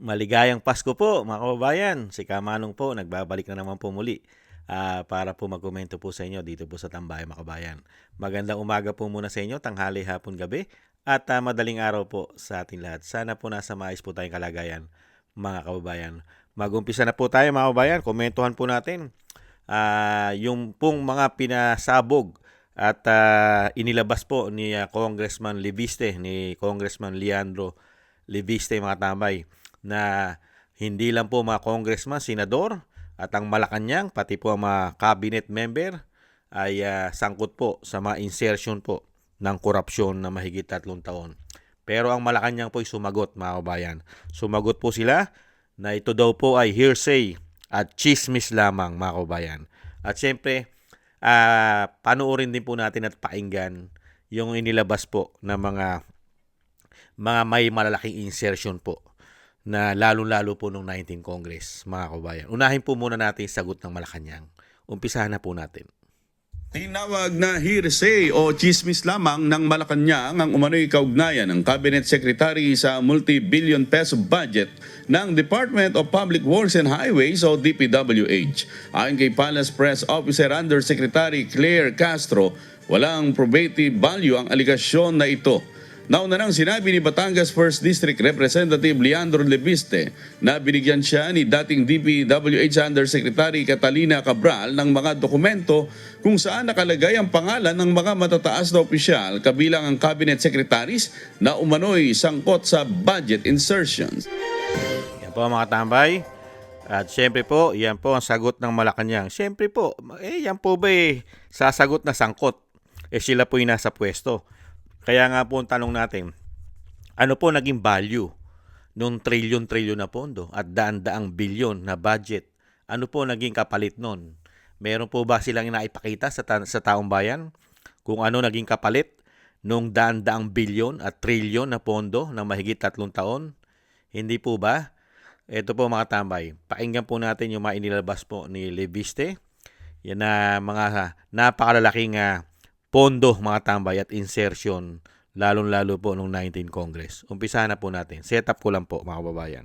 Maligayang Pasko po mga kababayan. Si Kamanong po, nagbabalik na naman po muli para po magkomento po sa inyo dito po sa Tambayan mga kababayan. Magandang umaga po muna sa inyo, tanghali, hapon, gabi at madaling araw po sa ating lahat. Sana po nasa maayos po tayong kalagayan mga kababayan. Mag-umpisa na po tayo mga kababayan, komentuhan po natin yung pong mga pinasabog at inilabas po ni Congressman Leviste, ni Congressman Leandro Leviste mga tambay, na hindi lang po mga congressman, senador at ang Malacanang, pati po ang mga cabinet member ay sangkot po sa mga insertion po ng korupsyon na mahigit 3 taon. Pero ang Malacanang po ay sumagot mga kabayan. Sumagot po sila na ito daw po ay hearsay at chismis lamang mga kabayan. At syempre, panoorin din po natin at pakinggan yung inilabas po ng mga may malalaking insertion po na lalo-lalo po nung 19 Congress, mga kabayan. Unahin po muna natin yung sagot ng Malacanang. Umpisahan na po natin. Tinawag na hearsay o chismis lamang ng Malacanang ang umano'y kaugnayan ng Cabinet Secretary sa multi-billion peso budget ng Department of Public Works and Highways o DPWH. Ayon kay Palace Press Officer Undersecretary Claire Castro, walang probative value ang aligasyon na ito. Nauna nang sinabi ni Batangas 1st District Representative Leandro Leviste na binigyan siya ni dating DPWH Undersecretary Catalina Cabral ng mga dokumento kung saan nakalagay ang pangalan ng mga matataas na opisyal kabilang ang cabinet secretaries na umano'y sangkot sa budget insertions. Yan po mga tambay. At syempre po, yan po ang sagot ng Malacanang. Syempre po, yan po ba sasagot na sangkot? Sila po yung nasa pwesto. Kaya nga po ang tanong natin, ano po naging value nung trilyon-trilyon na pondo at daan-daang bilyon na budget? Ano po naging kapalit nun? Meron po ba silang inaipakita sa taong bayan kung ano naging kapalit nung daan-daang bilyon at trilyon na pondo na mahigit 3 taon? Hindi po ba? Ito po mga tambay, pakinggan po natin yung mga inilabas po ni Leviste. Yan na mga napakalalaking pondo mga tambay at insertion, lalong-lalo po nung 19 Congress. Umpisahan na po natin. Setup ko lang po mga kababayan.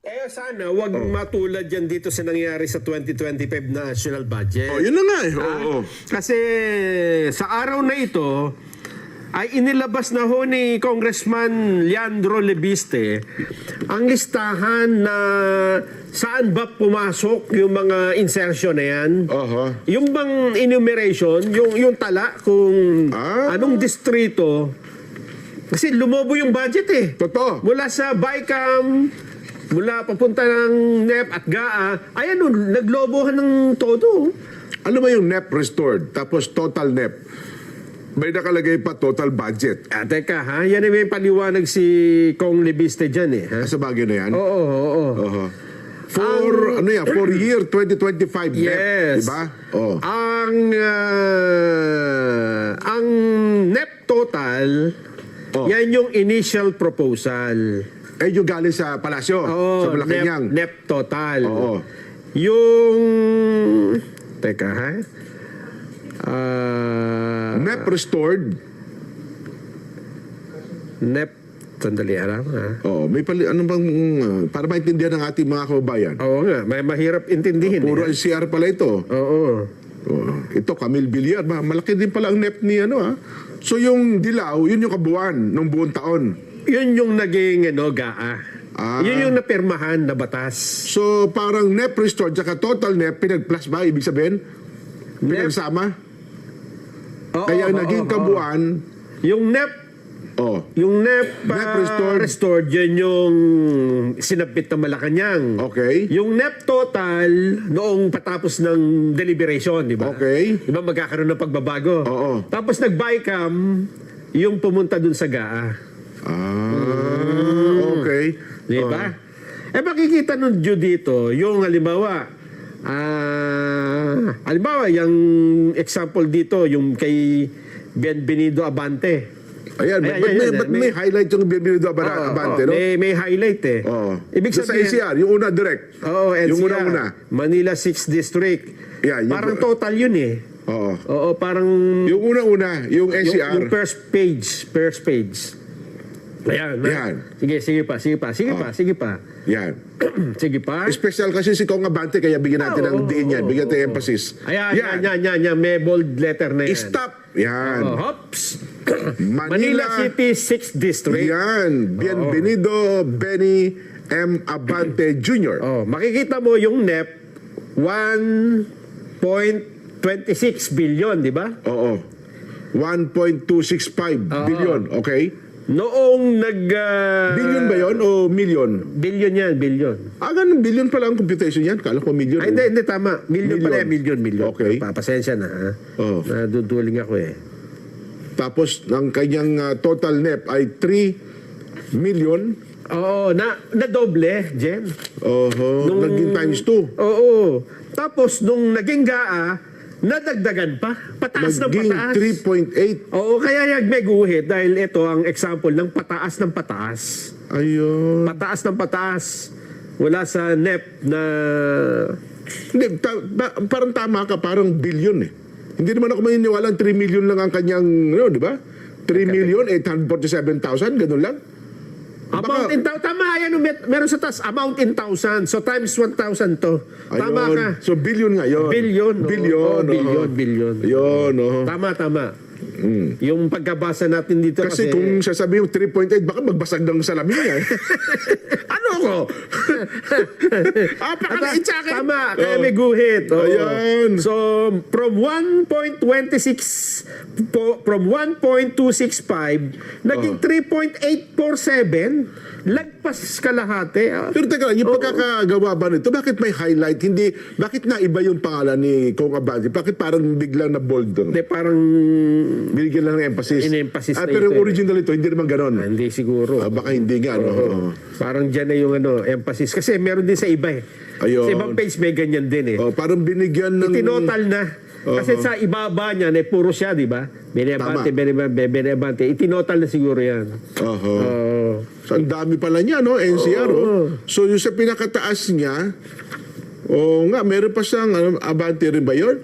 Kaya sana wag matulad yan dito sa nangyari sa 2025 national budget. Yun na nga eh. Oo. Kasi sa araw na ito ay inilabas na ho ni Congressman Leandro Leviste ang listahan na saan ba pumasok yung mga insertion na yan. Yung bang enumeration, yung tala kung anong distrito. Kasi lumobo yung budget eh. Totoo. Mula sa BICAM, mula papunta ng NEP at GAA, ayan naglobohan ng todo. Ano ba yung NEP restored? Tapos total NEP. May nakalagay pa total budget. Teka ha, yan ay may paliwanag si Kong Leviste dyan eh. Ha? Sa bagay na yan? Oo. For year 2025 NEP. Yes. Diba? Oh. Ang NEP total, yan yung initial proposal. Yung galing sa palasyo. Sa Malacanang. NEP total. Oo. Yung... Teka ha? NEP restored. NEP, sandali alam ha? May ano bang, para maintindihan ng ating mga kababayan. Oo nga, may mahirap intindihin. Puro NCR pala ito. Oo. Ito, Camille Villar. Malaki din pala ang NEP ni So yung dilaw, yun yung kabuuan ng buong taon. Yun yung naging GAA. Yun yung napirmahan na batas. So parang NEP restored tsaka total NEP pinag-plus ba? Ibig sabihin? Pinagsama? Kaya naging kabuuan. Yung NEP, yung NEP, restored, yun yung sinabit ng Malacanang. Okay. Yung NEP total, noong patapos ng deliberation, di ba? Okay. Di ba magkakaroon ng pagbabago? Oo. Tapos nag-BICAM, yung pumunta dun sa GAA. Okay. Di ba? Makikita nun dito, yung halimbawa, yung example dito, yung kay Bienvenido Abante. Ayan, ba't may highlight yung Bienvenido Abante, no? May highlight eh. Ibig sabihin, sa ACR, yung una direct. NCR, yung una. Manila 6th District. Yeah, parang total yun eh. Oo. Parang... Yung una-una, yung ACR. Yung first page. Ayan. Yan. Sige pa. Yan. Sige pa. Special kasi si Kong Abante, kaya bigyan natin ng Oo, diin yan. oo, Bigyan natin oo. emphasis. Ayan, yan. May bold letter na yan. Stop. Yan. Hops. Manila. Manila City 6th District. Yan. Bienvenido Benny M. Abante Jr. Makikita mo yung NEP 1.26 billion, di ba? Oo. 1.265 billion. Okay? Noong Billion ba yun o million? Billion yan, billion. Ganun. Billion pala ang computation yan. Kala ko million. Ay, hindi, tama. Million pala yan, million. Okay. Pasensya na, ha? Oo. Naduduling ako eh. Tapos, ang kanyang total NEP ay 3 million. Oo, na doble, Jen. Naging times 2. Oo. Tapos, nung naging GAA, nadagdagan pa. Pataas ng Naging pataas. 3.8. Oo, kaya yung may guhit dahil ito ang example ng pataas ng pataas. Ayun. Pataas ng pataas. Wala sa NEP na... Hindi, parang tama ka, parang billion eh. Hindi naman ako maniniwala 3 million lang ang kanyang, di ba? 3,847,000, ganun lang. Amount in thousand. Tama, yan. Meron sa taas. Amount in thousand. So, times 1,000 to. Tama Ayun. ka. So, billion nga yun. Billion. Billion. Billion. Yun, Tama. Yung pagkabasa natin dito Kasi kasi... kung sasabihin mo 3.8, baka magbasag ng salamin niya. Ano ko? Pakaliit sa akin. Tama, kaya may guhit. Oo. Ayan. So, from 1.26, from 1.265, naging 3.847, lagpas kalahati. Pero teka lang, yung pagkakagawa ba nito, bakit may highlight? Hindi, bakit naiba yung pangalan ni Kong Abante? Bakit parang biglang na bold doon? Hindi, parang... Binigyan lang ng emphasis. In-emphasis na pero ito yung original ito, hindi naman ganon. Hindi siguro. Baka hindi nga, no? Parang dyan na yung emphasis. Kasi meron din sa iba eh. Ayun. Sa ibang page may ganyan din eh. Parang binigyan ng... Itinotal na. Kasi sa ibaba niya, puro siya, di ba? Benebante. Itinotal na siguro yan. So, ang dami pala niya, no? NCR, So, yung sa pinakataas niya, nga, meron pa siyang, Abante rin ba yun?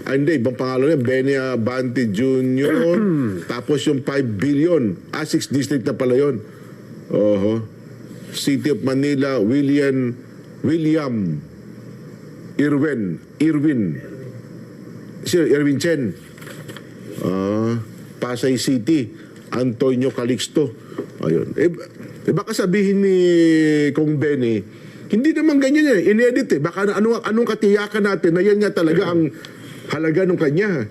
Hindi, ibang pangalan niya, Benny Abante Jr. Tapos yung 5 billion. 6 district na pala yun. City of Manila, William Irwin Chen. Pasay City, Antonio Calixto. Ayun. Baka sabihin ni Kong Benny, hindi naman ganyan eh. In-edit eh. Baka anong katiyakan natin na yan nga talaga ang halaga nung kanya.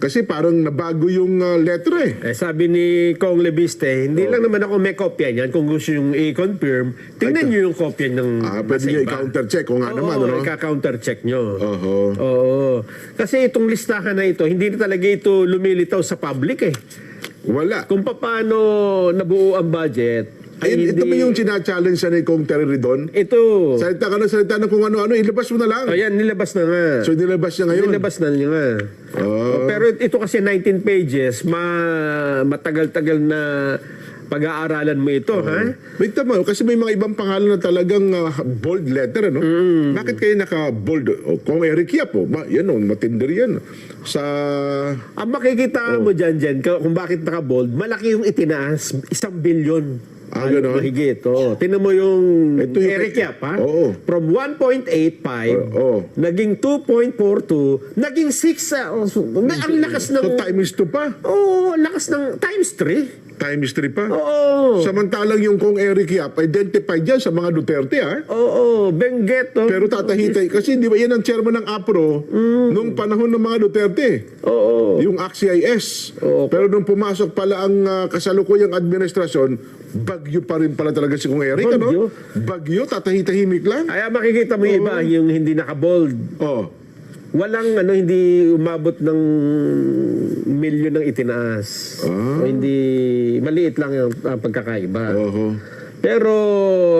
Kasi parang nabago yung letra eh. Sabi ni Kong Lebiste, hindi lang naman ako may kopya niyan. Kung gusto yung i-confirm, tingnan niyo yung kopya ng Pwede nasa nyo iba. i-counter check kung nga naman, no? i-counter check nyo. Oho. Oo. Kasi itong listahan na ito, hindi na talaga ito lumilitaw sa public eh. Wala. Kung paano nabuo ang budget, ay Ayun, ito ba hindi... yung china-challenge sa ni Kong Terry Ridon? Ito. Salita na kung ano-ano, ilabas mo na lang. Ayan, nilabas na nga. So, nilabas niya ngayon. Nilabas na niya nga. Pero ito kasi 19 pages, matagal-tagal na pag-aaralan mo ito, ha? Wait naman, kasi may mga ibang pangalan na talagang bold letter, ano? Bakit kayo naka-bold? Kung Eric Yap, yan o, matinder yan. Sa... Ang makikita mo dyan, kung bakit naka-bold, malaki yung itinaas, 1 billion. Ganon? Mahigit. Tingnan mo yung Ito yung- Eric Yap, ha? Oo. From 1.85, naging 2.42, naging 6. Ang lakas ng... So, times 2 pa. lakas ng times 3. Times 3 pa. Oo. Samantalang yung Kong Eric Yap, identified yan sa mga Duterte, ha? Oo, Benguet. Pero tatahitay. Kasi di ba yan ang chairman ng APRO nung panahon ng mga Duterte. Oo. Yung ACT-CIS. Oo. Pero nung pumasok pala ang kasalukuyang administrasyon, bagyo pa rin pala talaga si Kong Eric. Bagyo? Ano? Bagyo, tatahitahimik lang. Kaya makikita mo yung iba, yung hindi naka-bold. Walang hindi umabot ng milyon ng itinaas. O hindi, maliit lang yung pagkakaiba. Pero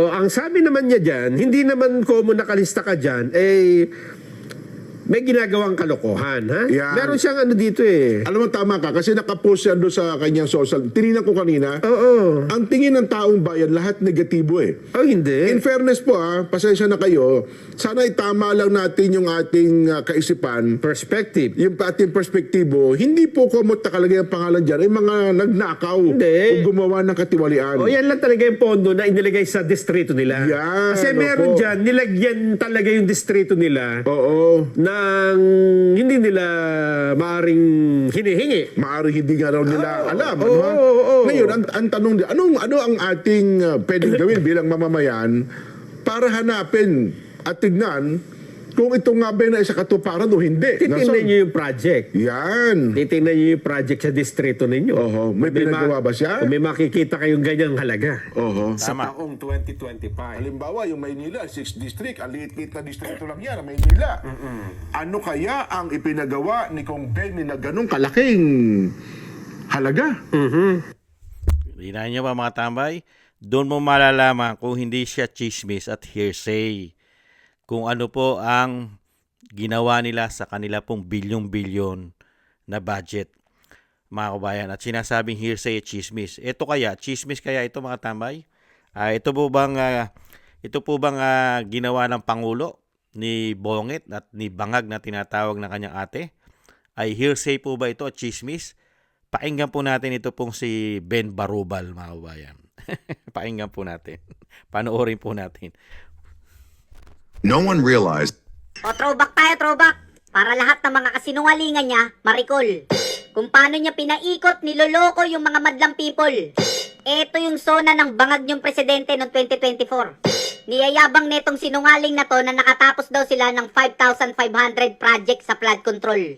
ang sabi naman niya dyan, hindi naman common nakalista ka dyan, may ginagawang kalokohan, ha? Yan. Meron siyang ano dito eh. Alam mo, tama ka. Kasi nakapost yan doon sa kanyang social. Tinignan ko kanina. Oo. Ang tingin ng taong bayan, lahat negatibo eh. Oh, hindi. In fairness po pasensya na kayo, sana itama lang natin yung ating kaisipan, Perspective. yung ating perspektibo, hindi po kumot nakalagay ang pangalan dyan, ay mga nagnakaw Hindi. o gumawa ng katiwalian. O yan lang talaga yung pondo na inilagay sa distrito nila. Yan, Kasi meron opo. dyan, nilagyan talaga yung distrito nila Oo. nang hindi nila maaring hinihingi. Maaaring hindi nga raw nila alam. oo, ha? oo. Ngayon, ang tanong din, ano ang ating pwedeng gawin bilang mamamayan para hanapin at tignan kung ito nga ba na isa katuparan o hindi. Titingnan nyo yung project. Yan. Titingnan nyo yung project sa distrito ninyo. Oho. May pinagawa ba siya? Kung may makikita kayong ganyang halaga. Oho. Sa Tama. taong 2025. Halimbawa, yung Maynila, 6th district, ang liit-liit na distrito lang yan, Maynila. Ano kaya ang ipinagawa ni Kong Benny na ganong kalaking halaga? Tingnan nyo ba mga tambay? Doon mo malalaman kung hindi siya chismis at hearsay. Kung ano po ang ginawa nila sa kanila pong bilyon-bilyon na budget, mga kabayan. At sinasabing hearsay at chismis. Ito kaya, chismis kaya ito mga tambay? Ito po bang ginawa ng Pangulo ni Bongit at ni Bangag na tinatawag ng kanyang ate? Ay hearsay po ba ito at chismis? Pakinggan po natin ito pong si Ben Barubal, mga kabayan. Pakinggan po natin. Panoorin po natin. No one realized O throwback tayo, throwback. Para lahat ng mga kasinungalingan niya, marikol. Kung paano niya pinaikot, niloloko yung mga madlang people. Ito yung zona ng bangag niyong presidente noong 2024. Niyayabang netong sinungaling na to na nakatapos daw sila ng 5,500 project sa flood control.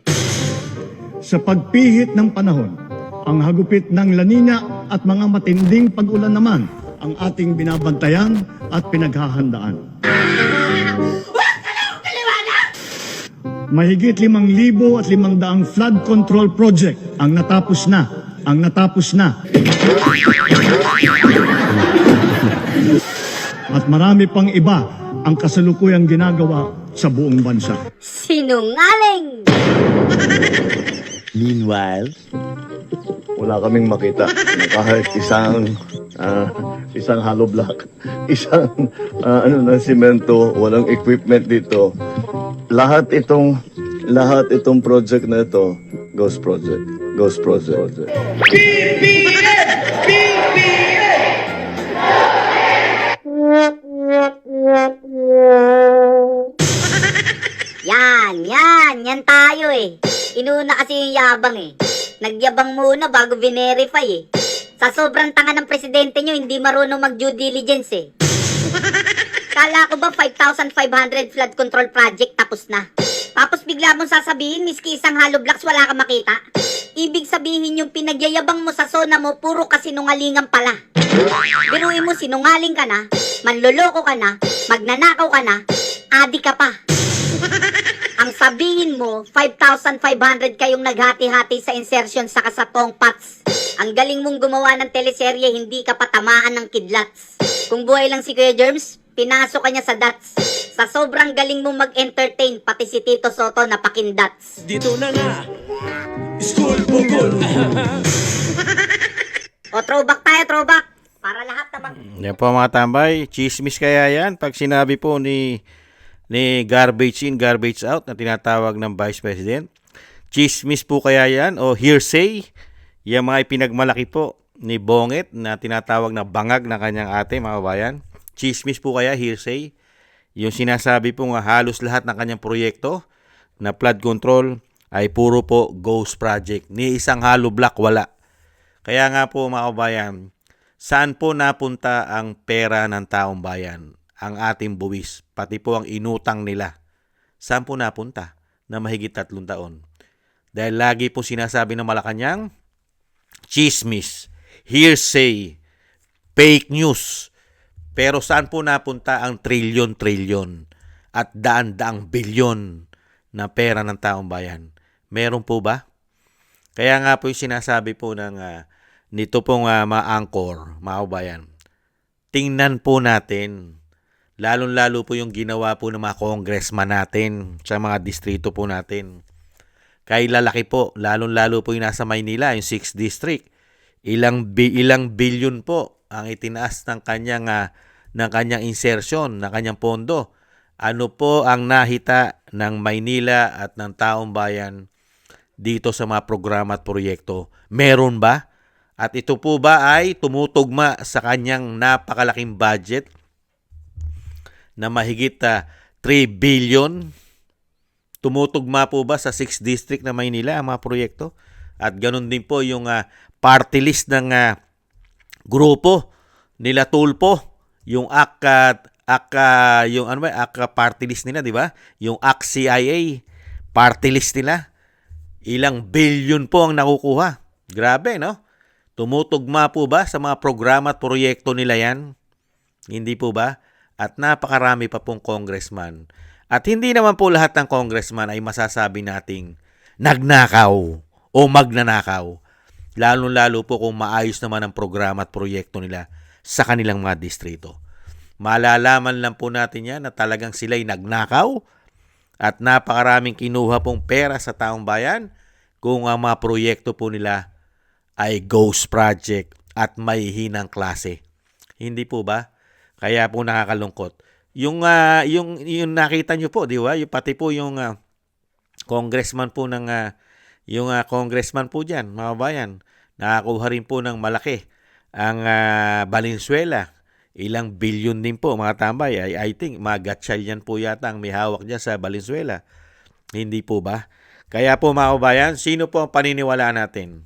Sa pagpihit ng panahon, ang hagupit ng La Nina at mga matinding pag-ulan naman ang ating binabantayan at pinaghahandaan. Mahigit 5,500 flood control project ang natapos na. At marami pang iba ang kasalukuyang ginagawa sa buong bansa. Sinungaling! Wala kaming makita na kahit isang hollow block, isang ng simento, walang equipment dito. Lahat itong project na ito, ghost project. Yan tayo eh. Inuna kasi yung yabang eh. Nagyabang muna bago verify eh. Sa sobrang tanga ng presidente nyo, hindi marunong mag-due diligence eh. Kala ko ba 5,500 flood control project tapos na? Tapos bigla mong sasabihin, miski isang hollow blocks wala ka makita. Ibig sabihin yung pinagyayabang mo sa zona mo, puro kasinungalingan pala. Biruin mo, sinungaling ka na, manloloko ka na, magnanakaw ka na, adi ka pa. Ang sabihin mo, 5,500 kayong naghati-hati sa insertion sa kasatong pots. Ang galing mong gumawa ng teleserye, hindi ka patamaan ng kidlats. Kung buhay lang si Kuya Germs, pinasok ka niya sa dots. Sa sobrang galing mong mag-entertain, pati si Tito Soto napakindats. Dito na nga, school bukol. O throwback tayo, throwback. Para lahat naman. Yan po mga tambay, chismis kaya yan pag sinabi po ni garbage in, garbage out na tinatawag ng Vice President. Chismis po kaya yan o hearsay? Yung mga ipinagmalaki po ni Bongit na tinatawag na bangag ng kanyang ate, mga bayan. Chismis po kaya, hearsay? Yung sinasabi po nga halos lahat ng kanyang proyekto na flood control ay puro po ghost project. Ni isang hollow block wala. Kaya nga po mga kabayan, saan po napunta ang pera ng taong bayan? Ang ating buwis, pati po ang inutang nila. Saan po napunta na mahigit 3 taon? Dahil lagi po sinasabi ng Malacanang, chismis, hearsay, fake news. Pero saan po napunta ang trilyon-trilyon at daan-daang bilyon na pera ng taong bayan? Meron po ba? Kaya nga po yung sinasabi po ng nito pong mga angkor, mga kabayan. Tingnan po natin lalong-lalo po yung ginawa po ng mga congressman natin sa mga distrito po natin. Kay lalaki po, lalong-lalo po yung nasa Maynila, yung 6th District. Ilang billion po ang itinaas ng kanyang insertion, ng kanyang pondo. Ano po ang nahita ng Maynila at ng taong bayan dito sa mga programa at proyekto? Meron ba? At ito po ba ay tumutugma sa kanyang napakalaking budget na mahigit 3 billion? Tumutugma po ba sa 6th District na Maynila ang mga proyekto? At ganun din po yung party list ng grupo nila Tulpo, yung ACT party list nila, di ba? Yung ACT CIA party list nila. Ilang billion po ang nakukuha. Grabe, no? Tumutugma po ba sa mga programa at proyekto nila yan? Hindi po ba? At napakarami pa pong congressman. At hindi naman po lahat ng congressman ay masasabi nating nagnakaw o magnanakaw. Lalo-lalo po kung maayos naman ang programa at proyekto nila sa kanilang mga distrito. Malalaman lang po natin yan na talagang sila'y nagnakaw at napakaraming kinuha pong pera sa taong bayan kung ang mga proyekto po nila ay ghost project at may hinang klase. Hindi po ba? Kaya po nakakalungkot. Yung nakita nyo po, di ba? Yung pati po yung congressman po congressman po diyan, mga bayan, nakakuha rin po ng malaki ang Valenzuela. Ilang billion din po, mga tambay. I think mga gatsalyan po yata ang may hawak diyan sa Valenzuela. Hindi po ba? Kaya po mga kabayan, sino po ang paniniwala natin?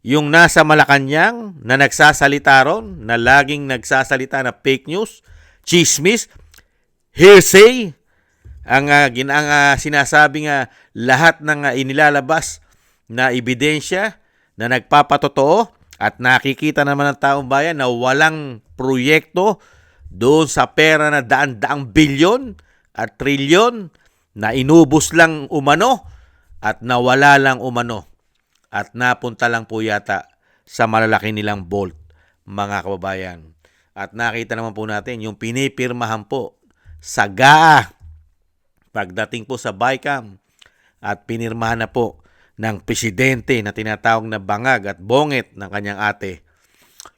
Yung nasa Malacanang na nagsasalita ron, na laging nagsasalita na fake news, chismis, hearsay, ang sinasabing lahat ng inilalabas na ebidensya na nagpapatotoo at nakikita naman ng taong bayan na walang proyekto doon sa pera na daan-daang bilyon at trilyon na inubos lang umano at nawala lang umano at napunta lang po yata sa malalaki nilang vault, mga kababayan. At nakita naman po natin yung pinipirmahan po sa GAA pagdating po sa BICAM at pinirmahan na po ng presidente na tinatawag na bangag at bonget ng kanyang ate.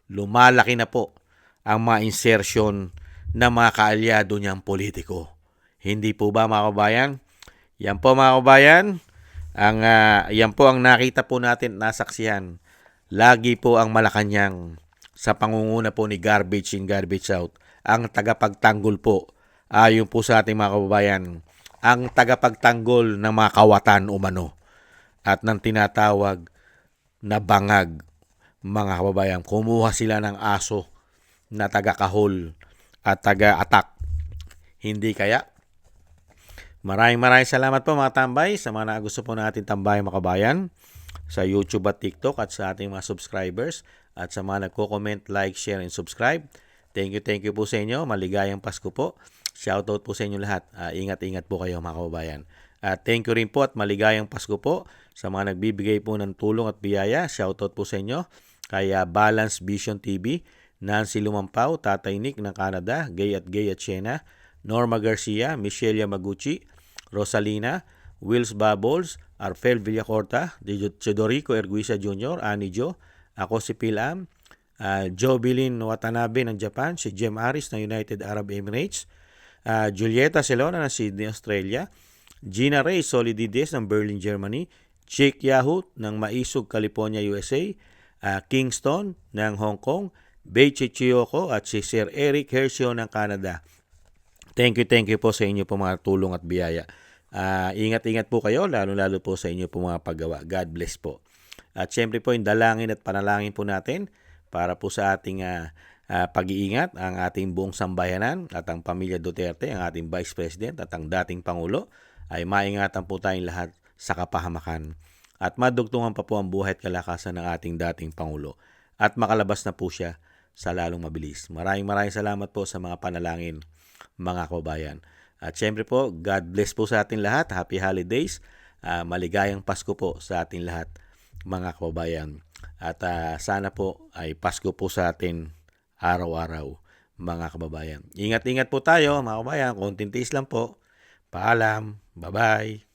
Lumalaki na po ang mga insertion ng mga kaalyado niyang politiko. Hindi po ba, mga kababayan? Yan po, mga kababayan, yan po ang nakita po natin, nasaksihan. Lagi po ang Malacanang sa pangunguna po ni Garbage in, Garbage out. Ang tagapagtanggol po, ayon po sa ating mga kababayan, ang tagapagtanggol ng mga kawatan umano at ng tinatawag na bangag, mga kababayan. Kumuha sila ng aso na taga-kahol at taga-attack. Hindi kaya? Maraming salamat po, mga tambay, sa mga gusto po natin tambay, mga kabayan, sa YouTube at TikTok at sa ating mga subscribers at sa mga nagko-comment, like, share, and subscribe. Thank you po sa inyo. Maligayang Pasko po. Shoutout po sa inyo lahat. Ingat-ingat po kayo, mga kababayan. Thank you rin po at maligayang Pasko po sa mga nagbibigay po ng tulong at biyaya. Shoutout po sa inyo kay Balance Vision TV, Nancy Lumampao, Tatay Nick ng Canada, Gay at Siena, Norma Garcia, Michelle Yamaguchi, Rosalina, Wills Bubbles, Arfel Villacorta, Chedorico Erguisa Jr., Ani Jo, ako si Pilam, Jobilin Watanabe ng Japan, si Jem Aris ng United Arab Emirates, Julieta Celona ng Sydney, Australia, Gina Ray Solidides ng Berlin, Germany, Jake Yahoo ng Maisog, California, USA, Kingston ng Hong Kong, Beichi Chiyoko at si Sir Eric Hershio ng Canada. Thank you po sa inyo po mga tulong at biyaya. Ingat-ingat po kayo, lalo-lalo po sa inyo po mga paggawa. God bless po. At syempre po, yung dalangin at panalangin po natin para po sa ating pag-iingat, ang ating buong sambayanan at ang pamilya Duterte, ang ating Vice President at ang dating Pangulo, ay maingatan po tayong lahat sa kapahamakan. At madugtungan pa po ang buhay at kalakasan ng ating dating Pangulo. At makalabas na po siya sa lalong mabilis. Maraming salamat po sa mga panalangin, mga kababayan. At syempre po, God bless po sa ating lahat. Happy holidays. Maligayang Pasko po sa ating lahat, mga kababayan. At sana po ay Pasko po sa atin araw-araw. mga kababayan. Ingat-ingat po tayo mga kababayan. Konting tiis lang po. Paalam. Bye-bye.